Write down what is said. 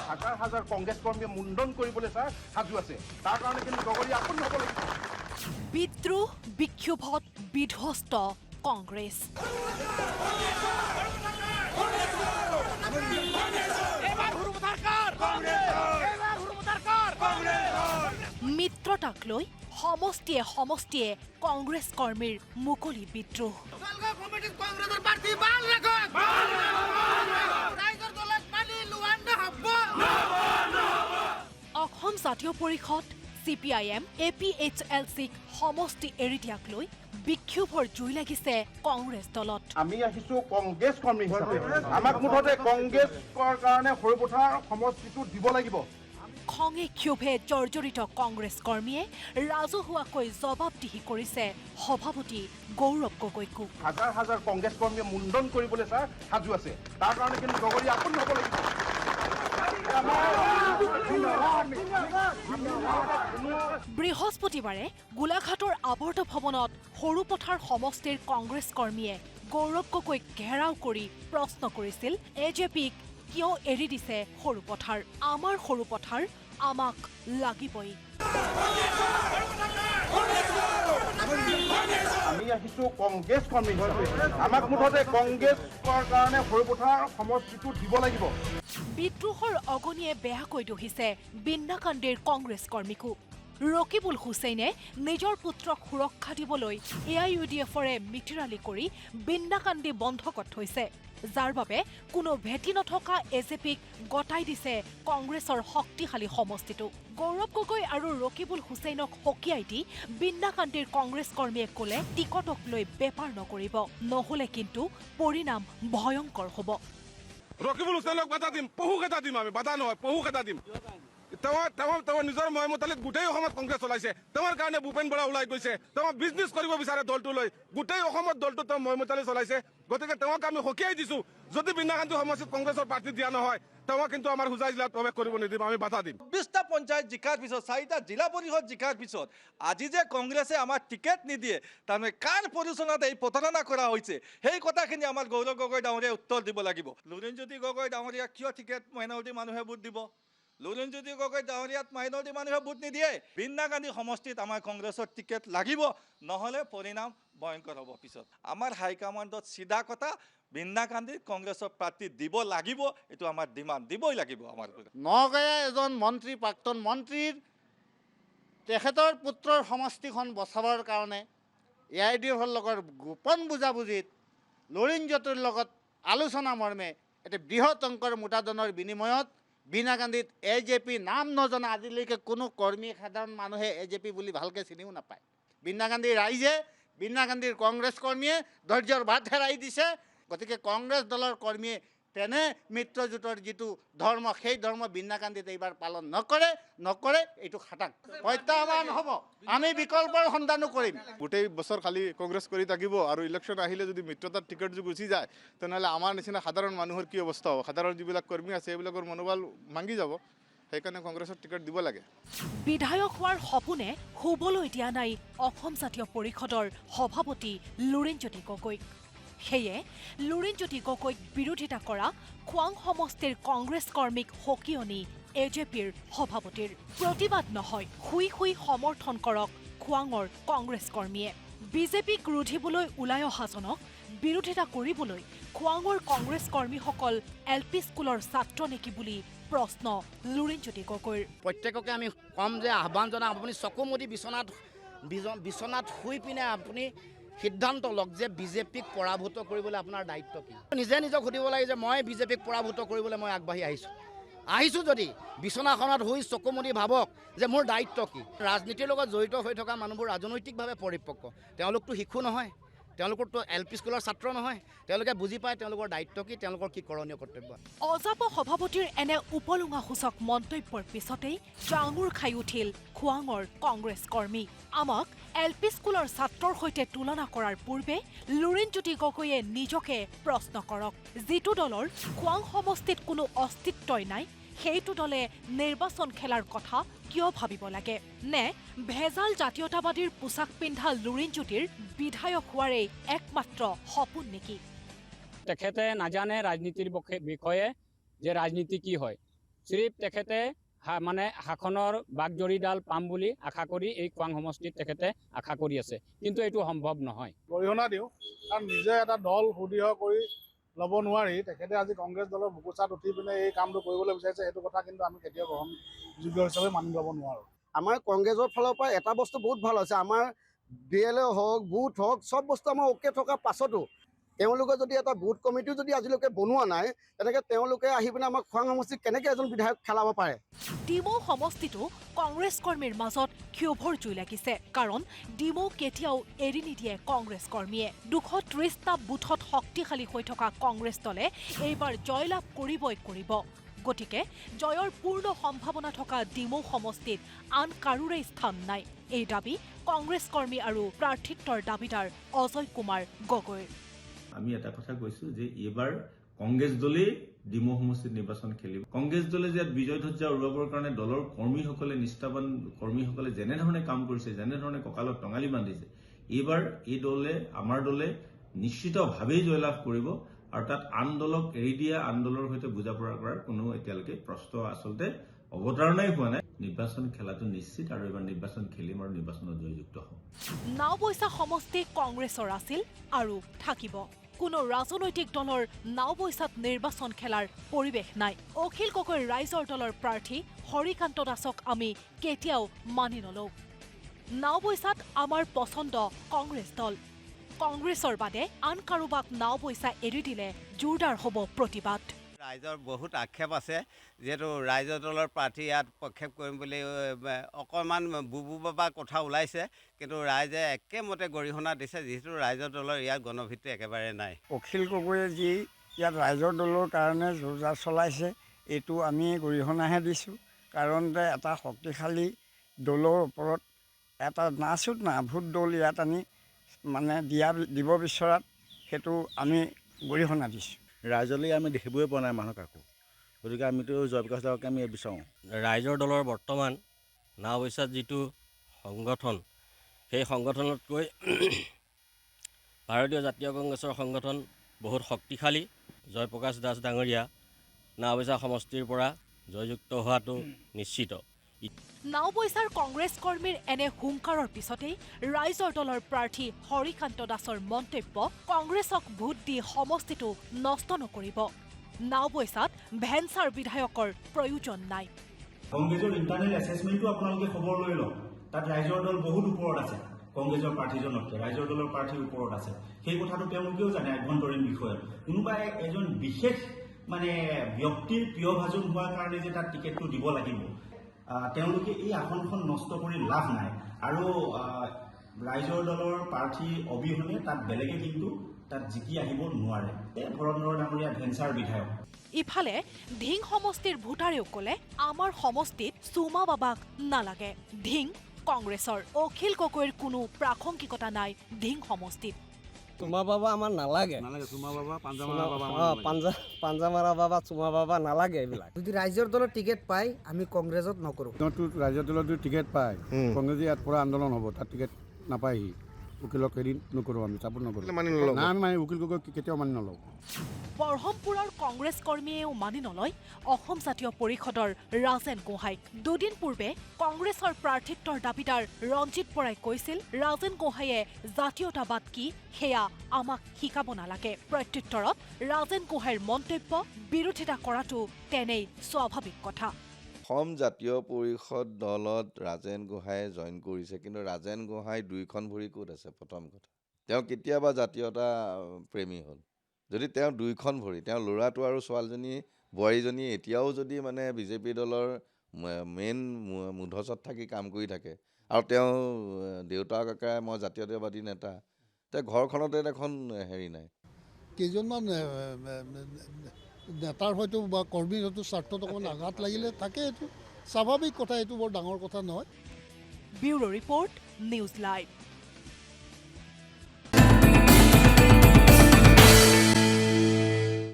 হাজাৰ হাজাৰ কংগ্ৰেছ কৰ্মীয়ে মুণ্ডন কৰিবলৈ ছাৰ সাজু আছে তাৰ কাৰণে কিন্তু গগৈ আপুনি হ'ব লাগিব বিদ্ৰোহ বিক্ষোভত বিধ্বস্ত কংগ্ৰেছ মিত্ৰতাক লৈ সমষ্টিয়ে সমষ্টিয়ে কংগ্ৰেছ কৰ্মীৰ মুকলি বিদ্ৰোহ অসম জাতীয় পৰিষদ CPIM APHLCক সমষ্টি এৰি দিয়াক লৈ বিক্ষোভৰ জুই লাগিছে কংগ্ৰেছ দলত আমি আহিছো কংগ্ৰেছ কৰ্মী হিচাপে আমাক মুঠতে কংগ্ৰেছৰ কাৰণে সৰুপথাৰ সমষ্টিটো দিব লাগিব খঙে ক্ষোভে জৰ্জৰিত কংগ্ৰেছ কৰ্মীয়ে ৰাজহুৱাকৈ জবাবদিহি কৰিছে সভাপতি গৌৰৱ গগৈকো হাজাৰ হাজাৰ কংগ্ৰেছ কৰ্মীয়ে মুণ্ডন কৰিবলৈ ছাৰ সাজু আছে তাৰ কাৰণে কিন্তু গগৈ আপুনি হ'ব লাগিব বৃহস্পতিবাৰে গোলাঘাটৰ আৱৰ্ত ভৱনত সৰুপথাৰ সমষ্টিৰ কংগ্ৰেছ কৰ্মীয়ে গৌৰৱ গগৈক ঘেৰাও কৰি প্ৰশ্ন কৰিছিল AJPক কিয় এৰি দিছে সৰুপথাৰ আমাৰ সৰুপথাৰ আমাক লাগিবই আমি আহিছো কংগ্ৰেছ কৰ্মী হিচাপে আমাক মুঠতে কংগ্ৰেছৰ কাৰণে সৰুপথাৰ সমষ্টিটো দিব লাগিব বিদ্ৰোহৰ অগনিয়ে বেয়াকৈ দহিছে বিন্নাকান্দিৰ কংগ্ৰেছ কৰ্মীকো ৰকিবুল হুছেইনে নিজৰ পুত্ৰক সুৰক্ষা দিবলৈ AIUDFৰে মিতিৰালি কৰি বিন্নাকান্দি বন্ধকত থৈছে যাৰ বাবে কোনো ভেটি নথকা AJPক গতাই দিছে কংগ্ৰেছৰ শক্তিশালী সমষ্টিটো গৌৰৱ গগৈ আৰু ৰকিবুল হুছেইনক হকিয়াই দি বিন্নাকান্দিৰ কংগ্ৰেছ কৰ্মীয়ে ক'লে টিকটক লৈ বেপাৰ নকৰিব নহ'লে কিন্তু পৰিণাম ভয়ংকৰ হ'ব ৰকিবুল হুছেইনক বাধা দিম পহুক এটা দিম আমি বাধা নহয় পহুক এটা দিম তেওঁ নিজৰ ময়মতালিত গোটেই অসমত কংগ্ৰেছ চলাইছে তেওঁৰ কাৰণে ভূপেন বৰা ওলাই গৈছে তেওঁ বিজনেছ কৰিব বিচাৰে দলটো লৈ গোটেই অসমত দলটো তেওঁ ময়মতালি চলাইছে গতিকে তেওঁক আমি হকিয়াই দিছো যদি বিন্নাকান্দি সমষ্টিত কংগ্ৰেছৰ প্ৰাৰ্থী দিয়া নহয় তেওঁ কিন্তু আমাৰ হুজাই জিলাত প্ৰৱেশ কৰিব নিদিম আমি বাধা দিম 20টা পঞ্চায়ত জিকাৰ পিছত 4টা জিলা পৰিষদ জিকাৰ পিছত আজি যে কংগ্ৰেছে আমাৰ টিকেট নিদিয়ে তাৰমানে কাৰ পৰিচালনাত এই প্ৰতাৰণা কৰা হৈছে সেই কথাখিনি আমাৰ গৌৰৱ গগৈ ডাঙৰীয়াই উত্তৰ দিব লাগিব লুৰিণজ্যোতি গগৈ ডাঙৰীয়া কিয় টিকেট মাইনৰিটি মানুহে ভোট দিব লুৰিণজ্যোতি গগৈ ডাঙৰীয়াত মাইনৰিটি মানুহে ভোট নিদিয়ে বিন্নাকান্দি সমষ্টিত আমাৰ কংগ্ৰেছৰ টিকেট লাগিব নহ'লে পৰিণাম ভয়ংকৰ হ'ব পিছত আমাৰ হাইকমাণ্ডত চিধা কথা বিন্নাকান্দিত কংগ্ৰেছৰ প্ৰাৰ্থী দিব লাগিব এইটো আমাৰ ডিমাণ্ড দিবই লাগিব আমাৰ নগাঁৱৰ এজন মন্ত্ৰী প্ৰাক্তন মন্ত্ৰীৰ তেখেতৰ পুত্ৰৰ সমষ্টিখন বচাবৰ কাৰণে AIUDFৰ লগত গোপন বুজাবুজিত লুৰিণজ্যোতিৰ লগত আলোচনা মৰ্মে এটা বৃহৎ অংকৰ মুটাদনৰ বিনিময়ত বিন্নাকান্দিত AJP নাম নজনা আজিলৈকে কোনো কৰ্মী সাধাৰণ মানুহে AJP বুলি ভালকৈ চিনিও নাপায় বিন্নাকান্দিৰ ৰাইজে বিন্নাকান্দিৰ কংগ্ৰেছ কৰ্মীয়ে ধৈৰ্যৰ বাট হেৰাই দিছে গতিকে কংগ্ৰেছ দলৰ কৰ্মীয়ে তেনে মিত্ৰজোঁটৰ যিটো ধৰ্ম সেই ধৰ্ম বিন্নাকান্দিত এইবাৰ পালন নকৰে এইটো খাটাং প্ৰত্যাহ্বান হ'ব আমি বিকল্পৰ সন্ধানো কৰিম গোটেই বছৰ খালি কংগ্ৰেছ কৰি থাকিব আৰু ইলেকশ্যন আহিলে যদি মিত্ৰতাৰ টিকেট যদি গুচি যায় তেনেহ'লে আমাৰ নিচিনা সাধাৰণ মানুহৰ কি অৱস্থা হ'ব সাধাৰণ যিবিলাক কৰ্মী আছে সেইবিলাকৰ মনোবল ভাঙি যাব সেইকাৰণে কংগ্ৰেছৰ টিকেট দিব লাগে বিধায়ক হোৱাৰ সপোনে শুবলৈ দিয়া নাই অসম জাতীয় পৰিষদৰ সভাপতি লুৰিণজ্যোতি গগৈক সেয়ে লুৰিণজ্যোতি গগৈক বিৰোধিতা কৰা খোৱাং সমষ্টিৰ কংগ্ৰেছ কৰ্মীক হকিয়নি AJPৰ সভাপতিৰ প্ৰতিবাদ নহয় শুই শুই সমৰ্থন কৰক খোৱাঙৰ কংগ্ৰেছ কৰ্মীয়ে বিজেপিক ৰুধিবলৈ ওলাই অহাজনক বিৰোধিতা কৰিবলৈ খোৱাঙৰ কংগ্ৰেছ কৰ্মীসকল LP স্কুলৰ ছাত্ৰ নেকি বুলি প্ৰশ্ন লুৰিণজ্যোতি গগৈৰ প্ৰত্যেককে আমি কম যে আহ্বান জনাম আপুনি চকুমুদি বিচনাত শুই পিনে আপুনি সিদ্ধান্ত লওক যে বিজেপিক পৰাভূত কৰিবলৈ আপোনাৰ দায়িত্ব কি নিজে নিজক সুধিব লাগে যে মই বিজেপিক পৰাভূত কৰিবলৈ মই আগবাঢ়ি আহিছোঁ যদি বিচনাখনত শুই চকুমুদি ভাবক যে মোৰ দায়িত্ব কি ৰাজনীতিৰ লগত জড়িত হৈ থকা মানুহবোৰ ৰাজনৈতিকভাৱে পৰিপক্ক তেওঁলোকতো শিশু নহয় তেওঁলোকৰতো LP স্কুলৰ ছাত্ৰ নহয় তেওঁলোকে বুজি পায় তেওঁলোকৰ দায়িত্ব কি তেওঁলোকৰ কি কৰণীয় কৰ্তব্য অজাপ সভাপতিৰ এনে উপলুঙাসূচক মন্তব্যৰ পিছতেই জাঙুৰ খাই উঠিল খোৱাঙৰ কংগ্ৰেছ কৰ্মী আমাক LP স্কুলৰ ছাত্ৰৰ সৈতে তুলনা কৰাৰ পূৰ্বে লুৰিণজ্যোতি গগৈয়ে নিজকে প্ৰশ্ন কৰক যিটো দলৰ খোৱাং সমষ্টিত কোনো অস্তিত্বই নাই সেইটো দলে নিৰ্বাচন খেলাৰ কথা কিয় ভাবিব লাগে নে ভেজাল জাতীয়তাবাদীৰ পোছাক পিন্ধা লুৰিণজ্যোতিৰ বিধায়ক হোৱাৰেই একমাত্ৰ সপোন নেকি? তেখেতে নাজানে ৰাজনীতিৰ বিষয়ে যে ৰাজনীতি কি হয়। চিৰিফ তেখেতে মানে শাসনৰ বাগজৰীডাল পাম বুলি আশা কৰি এই খোৱাং সমষ্টিত তেখেতে আশা কৰি আছে, কিন্তু এইটো সম্ভৱ নহয়। গৰিহণা দিওঁ, কাৰণ নিজে এটা দল সুদৃঢ় কৰি ল'ব নোৱাৰি তেখেতে আজি কংগ্ৰেছ দলৰ বুকুচাত উঠি পিনে এই কামটো কৰিবলৈ বিচাৰিছে, সেইটো কথা কিন্তু আমি কেতিয়াও গ্ৰহণযোগ্য হিচাপে মানি ল'ব নোৱাৰোঁ। আমাৰ কংগ্ৰেছৰ ফালৰ পৰা এটা বস্তু বহুত ভাল হৈছে, আমাৰ BLA হওক বুথ হওক চব বস্তু আমাৰ অ'কে থকাৰ পাছতো তেওঁলোকে যদি এটা বুথ কমিটিও যদি আজিলৈকে বনোৱা নাই, তেনেকৈ তেওঁলোকে আহি পিনে আমাৰ খোৱাং সমষ্টিত কেনেকৈ এজন বিধায়ক খেলাব পাৰে? ডিমৌ সমষ্টিতো কংগ্ৰেছ কৰ্মীৰ মাজত ক্ষোভৰ জুই লাগিছে, কাৰণ ডিমৌ কেতিয়াও এৰি নিদিয়ে কংগ্ৰেছ কৰ্মীয়ে। 230টা বুথত শক্তিশালী হৈ থকা কংগ্ৰেছ দলে এইবাৰ জয়লাভ কৰিবই কৰিব। গতিকে জয়ৰ পূৰ্ণ সম্ভাৱনা থকা ডিমৌ সমষ্টিত আন কাৰোৰে স্থান নাই, এই দাবী কংগ্ৰেছ কৰ্মী আৰু প্ৰাৰ্থিত্বৰ দাবীদাৰ অজয় কুমাৰ গগৈৰ। আমি এটা কথা কৈছো যে এইবাৰ কংগ্ৰেছ দলেই ডিমৌ সমষ্টিত নিৰ্বাচন খেলিব। কংগ্ৰেছ দলে যে বিজয় ধ্বজা উৰুৱাবৰ কাৰণে দলৰ কৰ্মীসকলে, নিষ্ঠাবান কৰ্মীসকলে যেনেধৰণে কাম কৰিছে, যেনেধৰণে কঁকালত টঙালি বান্ধিছে, এইবাৰ এই দলে, আমাৰ দলে নিশ্চিতভাৱেই জয়লাভ কৰিব। আৰু তাত আন দলক এৰি দিয়া, আন দলৰ সৈতে বুজাপৰা কৰাৰ কোনো এতিয়ালৈকে প্ৰশ্ন আচলতে অৱতাৰণাই হোৱা নাই। নিৰ্বাচন খেলাটো নিশ্চিত, আৰু এইবাৰ নিৰ্বাচন খেলিম আৰু নিৰ্বাচনত জয়যুক্ত হ'ম। নাওবৈচা সমষ্টি কংগ্ৰেছৰ আছিল আৰু থাকিব। কোনো ৰাজনৈতিক দলৰ নাওবৈচাত নিৰ্বাচন খেলাৰ পৰিৱেশ নাই। অখিল গগৈৰ ৰাইজৰ দলৰ প্ৰাৰ্থী হৰিকান্ত দাসক আমি কেতিয়াও মানি নলওঁ। নাওবৈচাত আমাৰ পচন্দ কংগ্ৰেছ দল। কংগ্ৰেছৰ বাদে আন কাৰোবাক নাওবৈচা এৰি দিলে জোৰদাৰ হ'ব প্ৰতিবাদ। ৰাইজৰ বহুত আক্ষেপ আছে, যিহেতু ৰাইজৰ দলৰ প্ৰাৰ্থী ইয়াত প্ৰক্ষেপ কৰিম বুলি অকণমান বুবু বাবা কথা ওলাইছে, কিন্তু ৰাইজে একেমতে গৰিহণা দিছে, যিহেতু ৰাইজৰ দলৰ ইয়াত গণভিত্তি একেবাৰে নাই। অখিল গগৈয়ে যি ইয়াত ৰাইজৰ দলৰ কাৰণে যোজা চলাইছে, এইটো আমি গৰিহণাহে দিছোঁ, কাৰণ এটা শক্তিশালী দলৰ ওপৰত এটা নাচুত নাভূত দল ইয়াত আনি মানে দিব বিচৰাত সেইটো আমি গৰিহণা দিছোঁ। ৰাইজলৈ আমি দেখিবই পোৱা নাই মানুহ কাকো, গতিকে আমিতো জয়প্ৰকাশ দাসকে আমি বিচাৰোঁ। ৰাইজৰ দলৰ বৰ্তমান নাওবৈচাত যিটো সংগঠন, সেই সংগঠনতকৈ ভাৰতীয় জাতীয় কংগ্ৰেছৰ সংগঠন বহুত শক্তিশালী। জয়প্ৰকাশ দাস ডাঙৰীয়া নাওবৈচা সমষ্টিৰ পৰা জয়যুক্ত হোৱাটো নিশ্চিত। নাওবৈচাৰ কংগ্ৰেছ কৰ্মীৰ এনে হুংকাৰৰ পিছতেই ৰাইজৰ দলৰ প্ৰাৰ্থী হৰিকান্ত দাসৰ মন্তব্য, কংগ্ৰেছক ভোট দি সমষ্টিটো নষ্ট নকৰিব। নাওবৈচাত ভেঞ্চাৰ বিধায়কৰ প্ৰয়োজন নাই। কংগ্ৰেছৰ ইণ্টাৰনেল এছেছমেণ্টটো আপোনালোকে খবৰ লৈ লওক, তাত ৰাইজৰ দল বহুত ওপৰত আছে, কংগ্ৰেছৰ প্ৰাৰ্থীজনতকৈ ৰাইজৰ দলৰ প্ৰাৰ্থীৰ ওপৰত আছে। সেই কথাটো তেওঁলোকেও জানে আভ্যন্তৰীণ বিষয়ত। কোনোবাই এজন বিশেষ মানে ব্যক্তিৰ প্ৰিয়ভাজন হোৱাৰ কাৰণে যে তাত টিকেটটো দিব লাগিব, তেওঁলোকে এই আসনখন নষ্ট কৰি লাভ নাই। আৰু ৰাইজৰ দলৰ প্ৰাৰ্থী অবিহনে তাত বেলেগে কিন্তু তাত জিকি আহিব নোৱাৰে। ধৰণৰ ডাঙৰীয়া ভেঞ্চাৰ বিধায়ক। ইফালে ধিং সমষ্টিৰ ভোটাৰেও ক'লে, আমাৰ সমষ্টিত চুমা বাবাক নালাগে। ধিং কংগ্ৰেছৰ। অখিল গগৈৰ কোনো প্ৰাসংগিকতা নাই ধিং সমষ্টিত। চুমা বাবা আমাৰ নালাগে, পাঞ্জামাৰা বাবা, চুমা বাবা নালাগে। এইবিলাক যদি ৰাইজৰ দলৰ টিকেট পায় আমি কংগ্ৰেছত নকৰোঁ। ৰাইজৰ দলৰ যদি টিকেট পায়, কংগ্ৰেছে ইয়াত পৰা আন্দোলন হ'ব, তাত টিকেট নাপায়হি। উকিলক এৰি নকৰোঁ, আমি চাপোৰ্ট নকৰোঁ, আমি উকিল গগৈ কেতিয়াও মানি নলওঁ। বৰহমপুৰৰ কংগ্ৰেছ কৰ্মীয়েও মানি নলয় অসম জাতীয় পৰিষদৰ ৰাজেন গোহাঁইক। দুদিন পূৰ্বে কংগ্ৰেছৰ প্ৰাৰ্থিত্বৰ দাবীদাৰ ৰঞ্জিত বৰাই কৈছিল, ৰাজেন গোহাঁইয়ে জাতীয়তাবাদ কি সেয়া আমাক শিকাব নালাগে। প্ৰত্যুত্তৰত ৰাজেন গোহাঁইৰ মন্তব্য, বিৰোধিতা কৰাটো তেনেই স্বাভাৱিক কথা। অসম জাতীয় পৰিষদ দলত ৰাজেন গোহাঁইয়ে জইন কৰিছে, কিন্তু ৰাজেন গোহাঁই দুইখন ভৰি ক'ত আছে? প্ৰথম কথা, তেওঁ কেতিয়াবা জাতীয়তা প্ৰেমী হ'ল? যদি তেওঁ দুইখন ভৰি, তেওঁৰ ল'ৰাটো আৰু ছোৱালীজনী, বোৱাৰীজনী এতিয়াও যদি মানে বিজেপি দলৰ মেইন মূধচত থাকি কাম কৰি থাকে, আৰু তেওঁ দেউতাক কাকাই মই জাতীয়তাবাদী নেতা, তেওঁ ঘৰখনতে দেখোন হেৰি নাই। কেইজনমান নেতাৰ হয়তো বা কৰ্মীৰ হয়তো স্বাৰ্থত অকণমান আঘাত লাগিলে থাকে, এইটো স্বাভাৱিক কথা, এইটো বৰ ডাঙৰ কথা নহয়। Bureau report, news live.